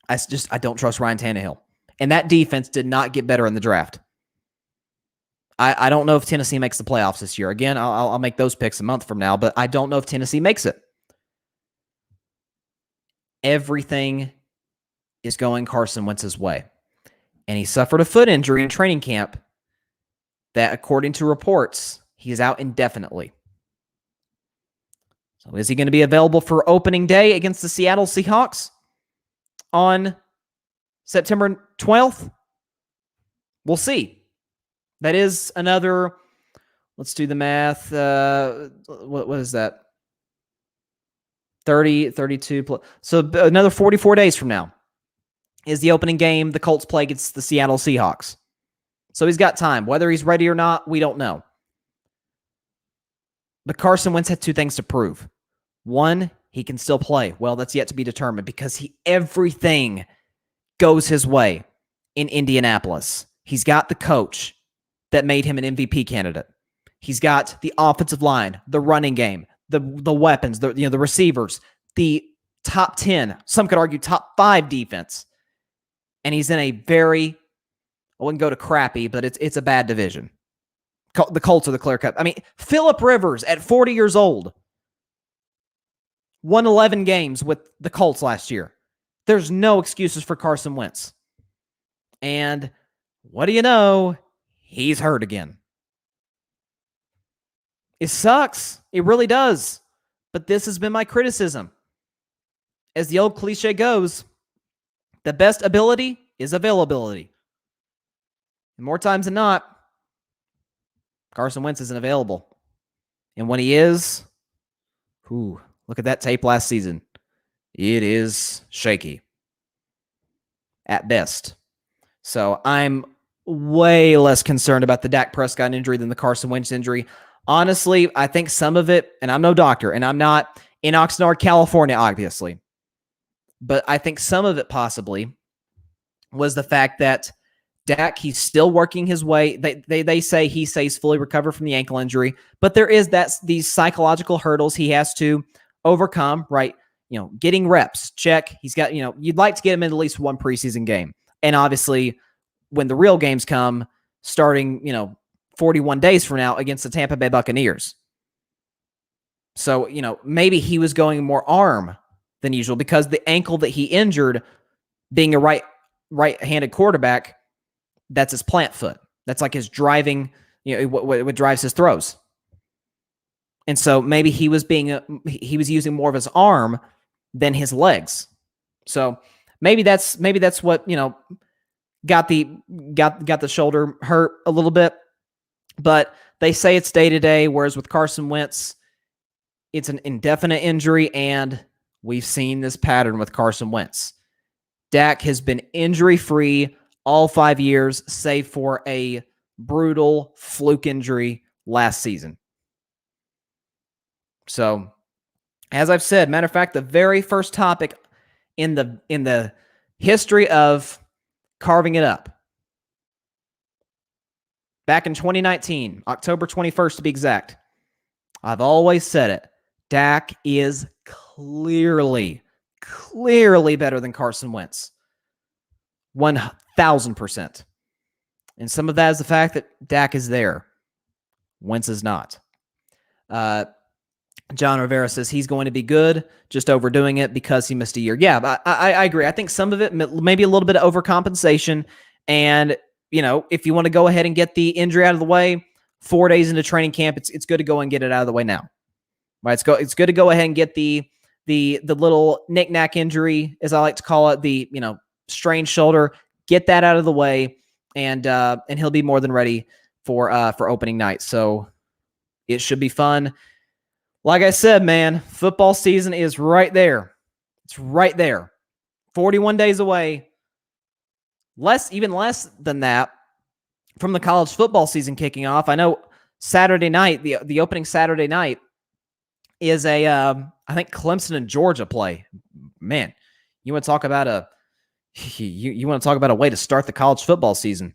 I don't trust Ryan Tannehill. And that defense did not get better in the draft. I don't know if Tennessee makes the playoffs this year. Again, I'll make those picks a month from now, but I don't know if Tennessee makes it. Everything is going Carson Wentz's way. And he suffered a foot injury in training camp that, according to reports, he is out indefinitely. So is he going to be available for opening day against the Seattle Seahawks on September 12th? We'll see. That is another, let's do the math. What is that? 30, 32 plus. So another 44 days from now is the opening game the Colts play against the Seattle Seahawks. So he's got time. Whether he's ready or not, we don't know. But Carson Wentz had two things to prove. One, he can still play. Well, that's yet to be determined because everything goes his way in Indianapolis. He's got the coach that made him an MVP candidate. He's got the offensive line, the running game, the weapons, the receivers, the top 10, some could argue top 5 defense. And he's in a very, I wouldn't go to crappy, but it's a bad division. The Colts are the clear cut. I mean, Phillip Rivers at 40 years old won 11 games with the Colts last year. There's no excuses for Carson Wentz. And what do you know? He's hurt again. It sucks. It really does. But this has been my criticism. As the old cliche goes, the best ability is availability. And more times than not, Carson Wentz isn't available. And when he is, look at that tape last season. It is shaky at best. So I'm way less concerned about the Dak Prescott injury than the Carson Wentz injury. Honestly, I think some of it, and I'm no doctor, and I'm not in Oxnard, California, obviously, but I think some of it possibly was the fact that Dak, he's still working his way. They say he stays fully recovered from the ankle injury, but there is these psychological hurdles he has to overcome, right? Getting reps, check. He's got, you'd like to get him in at least one preseason game. And obviously, when the real games come, starting, 41 days from now against the Tampa Bay Buccaneers. So, maybe he was going more arm than usual because the ankle that he injured, being a right-handed quarterback, that's his plant foot. That's like his driving, what drives his throws. And so maybe he was using more of his arm than his legs. So maybe that's what, got the shoulder hurt a little bit. But they say it's day-to-day, whereas with Carson Wentz, it's an indefinite injury, and we've seen this pattern with Carson Wentz. Dak has been injury-free all 5 years, save for a brutal fluke injury last season. So, as I've said, matter of fact, the very first topic in the history of carving it up, back in 2019, October 21st to be exact, I've always said it. Dak is clearly better than Carson Wentz. 1,000%. And some of that is the fact that Dak is there. Wentz is not. John Rivera says he's going to be good, just overdoing it because he missed a year. Yeah, but I agree. I think some of it, maybe a little bit of overcompensation. And, if you want to go ahead and get the injury out of the way, 4 days into training camp, it's good to go and get it out of the way now. Right? It's good to go ahead and get the little knick-knack injury, as I like to call it, the, strained shoulder, get that out of the way, and he'll be more than ready for opening night. So it should be fun. Like I said, man, football season is right there. It's right there. 41 days away. Even less than that from the college football season kicking off. I know Saturday night, the opening Saturday night is I think Clemson and Georgia play. Man, you want to talk about a way to start the college football season.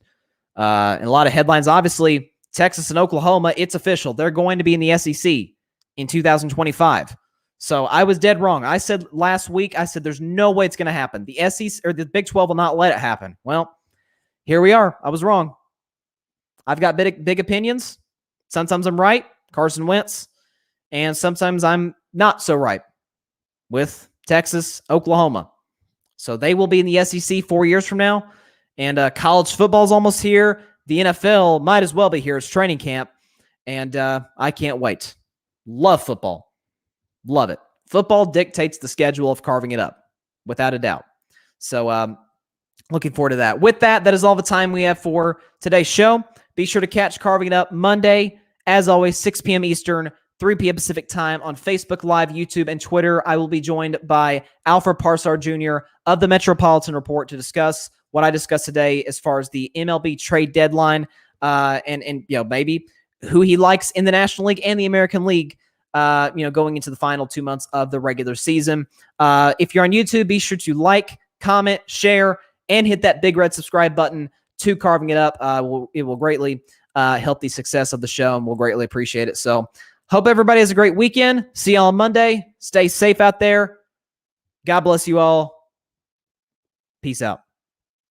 And a lot of headlines, obviously, Texas and Oklahoma, it's official. They're going to be in the SEC in 2025. So I was dead wrong. I said last week, I said there's no way it's going to happen. The SEC or the Big 12 will not let it happen. Well, here we are. I was wrong. I've got big opinions. Sometimes I'm right, Carson Wentz, and sometimes I'm not so right with Texas, Oklahoma. So they will be in the SEC 4 years from now, and college football is almost here. The NFL might as well be here. It's training camp, and I can't wait. Love football. Love it. Football dictates the schedule of carving it up, without a doubt. So looking forward to that. With that, that is all the time we have for today's show. Be sure to catch Carving It Up Monday, as always, 6 p.m. Eastern, 3 p.m. Pacific time on Facebook Live, YouTube, and Twitter. I will be joined by Alfred Parsar Jr. of the Metropolitan Report to discuss what I discussed today as far as the MLB Trade Deadline and maybe who he likes in the National League and the American League, going into the final 2 months of the regular season. If you're on YouTube, be sure to like, comment, share, and hit that big red subscribe button to Carving It Up. It will greatly help the success of the show, and we'll greatly appreciate it. So hope everybody has a great weekend. See y'all on Monday. Stay safe out there. God bless you all. Peace out.